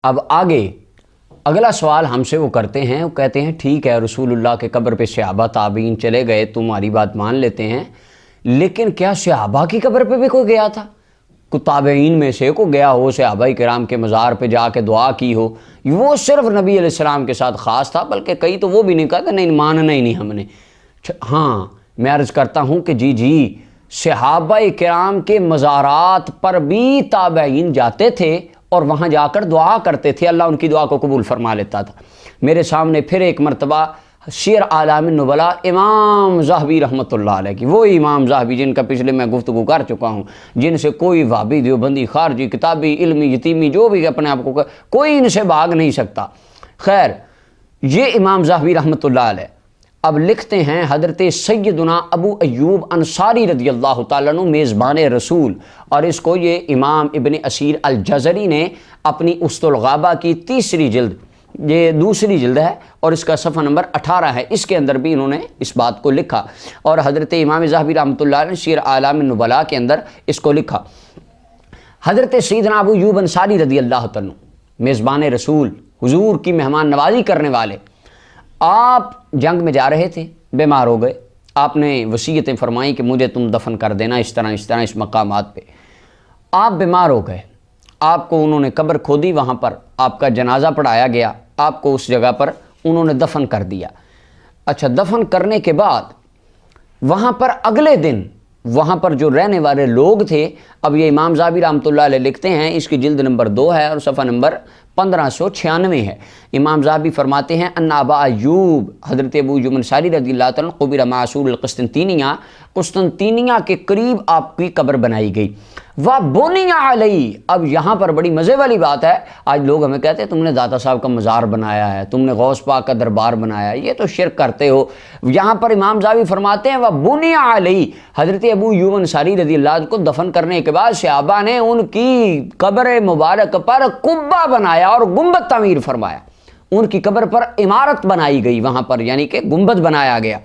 اب آگے اگلا سوال ہم سے وہ کرتے ہیں، وہ کہتے ہیں ٹھیک ہے رسول اللہ کے قبر پہ صحابہ تابعین چلے گئے، تمہاری بات مان لیتے ہیں، لیکن کیا صحابہ کی قبر پہ بھی کوئی گیا تھا؟ کوئی تابعین میں سے کوئی گیا ہو، صحابہ کرام کے مزار پہ جا کے دعا کی ہو؟ وہ صرف نبی علیہ السلام کے ساتھ خاص تھا، بلکہ کئی تو وہ بھی نہیں کہا کہ نہیں ماننا ہی نہیں ہم نے۔ ہاں میں عرض کرتا ہوں کہ جی صحابہ کرام کے مزارات پر بھی تابعین جاتے تھے اور وہاں جا کر دعا کرتے تھے، اللہ ان کی دعا کو قبول فرما لیتا تھا۔ میرے سامنے پھر ایک مرتبہ سیر اعلام النبلاء امام ذہبی رحمۃ اللہ علیہ کی، وہی امام ذہبی جن کا پچھلے میں گفتگو کر چکا ہوں، جن سے کوئی وہابی دیوبندی خارجی کتابی علمی یتیمی جو بھی اپنے آپ کو کوئی ان سے بھاگ نہیں سکتا۔ خیر یہ امام ذہبی رحمۃ اللہ علیہ اب لکھتے ہیں حضرت سیدنا ابو ایوب انصاری رضی اللہ تعالیٰ عنہ میزبان رسول، اور اس کو یہ امام ابن اسیر الجزری نے اپنی اسد الغابہ کی تیسری جلد، یہ دوسری جلد ہے اور اس کا صفحہ نمبر 18 ہے، اس کے اندر بھی انہوں نے اس بات کو لکھا، اور حضرت امام ذہبی رحمۃ اللہ علیہ نے سیر اعلام النبلاء کے اندر اس کو لکھا۔ حضرت سیدنا ابو ایوب انصاری رضی اللہ تعالیٰ میزبان رسول، حضور کی مہمان نوازی کرنے والے، آپ جنگ میں جا رہے تھے، بیمار ہو گئے، آپ نے وصیتیں فرمائی کہ مجھے تم دفن کر دینا اس طرح اس مقامات پہ۔ آپ بیمار ہو گئے، آپ کو انہوں نے قبر کھودی، وہاں پر آپ کا جنازہ پڑھایا گیا، آپ کو اس جگہ پر انہوں نے دفن کر دیا۔ اچھا دفن کرنے کے بعد وہاں پر اگلے دن وہاں پر جو رہنے والے لوگ تھے، اب یہ امام ذہبی رحمۃ اللہ علیہ لکھتے ہیں، اس کی جلد نمبر 2 ہے اور صفحہ نمبر 1596 ہے۔ امام ذہبی فرماتے ہیں ان ابا ایوب، حضرت ابو ایوب انصاری رضی اللہ تعالیٰ عنہ قبر معصور القسطنطینیہ، قسطنطینیہ کے قریب آپ کی قبر بنائی گئی۔ وَبُنِيَ عَلَيْهِ، اب یہاں پر بڑی مزے والی بات ہے، آج لوگ ہمیں کہتے ہیں تم نے داتا صاحب کا مزار بنایا ہے، تم نے غوث پاک کا دربار بنایا ہے، یہ تو شرک کرتے ہو۔ یہاں پر امام ذہبی فرماتے ہیں وَبُنِيَ عَلَيْهِ، حضرت ابو ایوب انصاری رضی اللہ عنہ کو دفن کرنے کے بعد صحابہ نے ان کی قبر مبارک پر قبہ بنایا اور گنبد تعمیر فرمایا، ان کی قبر پر عمارت بنائی گئی وہاں پر، یعنی کہ گنبد بنایا گیا۔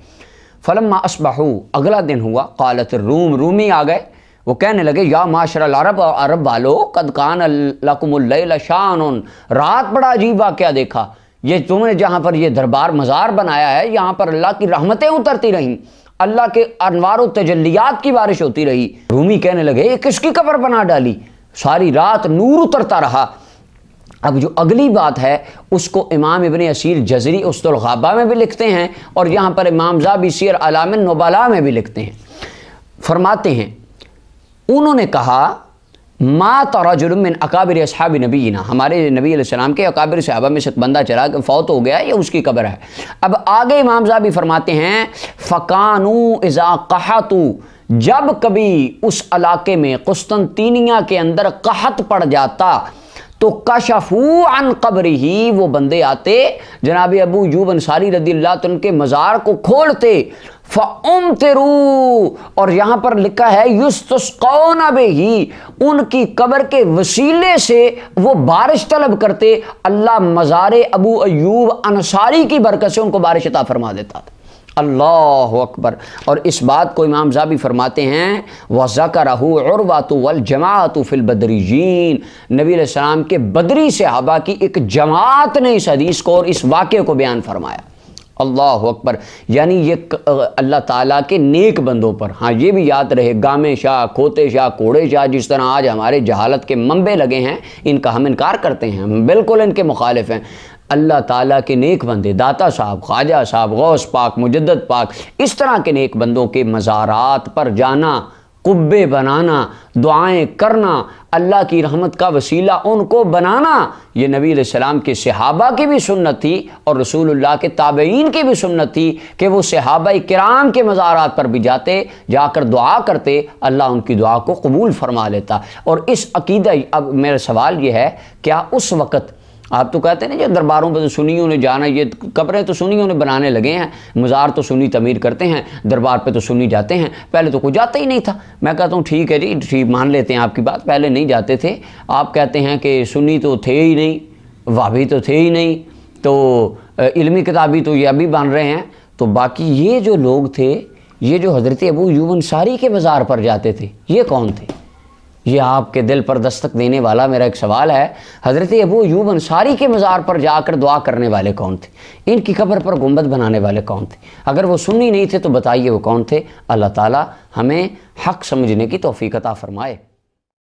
فلما اصبحوا، اگلا دن ہوا، قالت الروم، رومی آ گئے، وہ کہنے لگے یا معاشر العرب، عرب والو، قد کان لکم اللیل شان، رات بڑا عجیب واقعہ دیکھا، یہ تم نے جہاں پر یہ دربار مزار بنایا ہے، یہاں پر اللہ کی رحمتیں اترتی رہیں، اللہ کے انوار و تجلیات کی بارش ہوتی رہی۔ رومی کہنے لگے یہ کس کی قبر بنا ڈالی، ساری رات نور اترتا رہا۔ اب جو اگلی بات ہے اس کو امام ابن اسیر جزری اسد الغابہ میں بھی لکھتے ہیں، اور یہاں پر امام ذہبی سیر اعلام النبلاء میں بھی لکھتے ہیں۔ فرماتے ہیں انہوں نے کہا مات رجل من اکابر اصحاب نبینا، ہمارے نبی علیہ السلام کے اکابر صحابہ میں سے ایک بندہ چلا کہ فوت ہو گیا، یہ اس کی قبر ہے۔ اب آگے امام ذہبی فرماتے ہیں فکانوا اذا قحطوا، جب کبھی اس علاقے میں قسطنطینیہ کے اندر قحط پڑ جاتا تو کشفوا عن قبرہ، وہ بندے آتے جناب ابو ایوب انصاری رضی اللہ عنہ کے مزار کو کھولتے، فَأُمْتِرُوا، اور یہاں پر لکھا ہے یُسْتَسْقَوْنَ بِهِ، ان کی قبر کے وسیلے سے وہ بارش طلب کرتے، اللہ مزار ابو ایوب انصاری کی برکت سے ان کو بارش عطا فرما دیتا تھا۔ اللہ اکبر۔ اور اس بات کو امام ذہبی فرماتے ہیں وَذَكَرَهُ عُرْوَةُ وَالْجَمَاعَةُ فِي الْبَدْرِيِّينَ، نبی علیہ السلام کے بدری صحابہ کی ایک جماعت نے اس حدیث کو اور اس واقعے کو بیان فرمایا۔ اللہ اکبر، یعنی یہ اللہ تعالیٰ کے نیک بندوں پر، ہاں یہ بھی یاد رہے گامے شاہ، کھوتے شاہ، کوڑے شاہ جس طرح آج ہمارے جہالت کے منبع لگے ہیں، ان کا ہم انکار کرتے ہیں، ہم بالکل ان کے مخالف ہیں۔ اللہ تعالیٰ کے نیک بندے، داتا صاحب، خواجہ صاحب، غوث پاک، مجدد پاک، اس طرح کے نیک بندوں کے مزارات پر جانا، قبے بنانا، دعائیں کرنا، اللہ کی رحمت کا وسیلہ ان کو بنانا، یہ نبی علیہ السلام کے صحابہ کی بھی سنت تھی اور رسول اللہ کے تابعین کی بھی سنت تھی کہ وہ صحابہ کرام کے مزارات پر بھی جاتے، جا کر دعا کرتے، اللہ ان کی دعا کو قبول فرما لیتا۔ اور اس عقیدہ، اب میرا سوال یہ ہے کیا اس وقت آپ تو کہتے ہیں نا یہ درباروں پہ تو سنیوں نے جانا، یہ قبریں تو سنیوں نے بنانے لگے ہیں، مزار تو سنی تعمیر کرتے ہیں، دربار پہ تو سنی جاتے ہیں، پہلے تو کوئی جاتا ہی نہیں تھا۔ میں کہتا ہوں ٹھیک ہے جی، ٹھیک مان لیتے ہیں آپ کی بات، پہلے نہیں جاتے تھے، آپ کہتے ہیں کہ سنی تو تھے ہی نہیں، وہابی تو تھے ہی نہیں، تو علمی کتابی تو یہ ابھی بن رہے ہیں، تو باقی یہ جو لوگ تھے، یہ جو حضرت ابو ایوب انصاری کے مزار پر جاتے تھے، یہ کون تھے؟ یہ آپ کے دل پر دستک دینے والا میرا ایک سوال ہے، حضرت ابو ایوب انصاری کے مزار پر جا کر دعا کرنے والے کون تھے؟ ان کی قبر پر گنبد بنانے والے کون تھے؟ اگر وہ سنی نہیں تھے تو بتائیے وہ کون تھے؟ اللہ تعالی ہمیں حق سمجھنے کی توفیق عطا فرمائے۔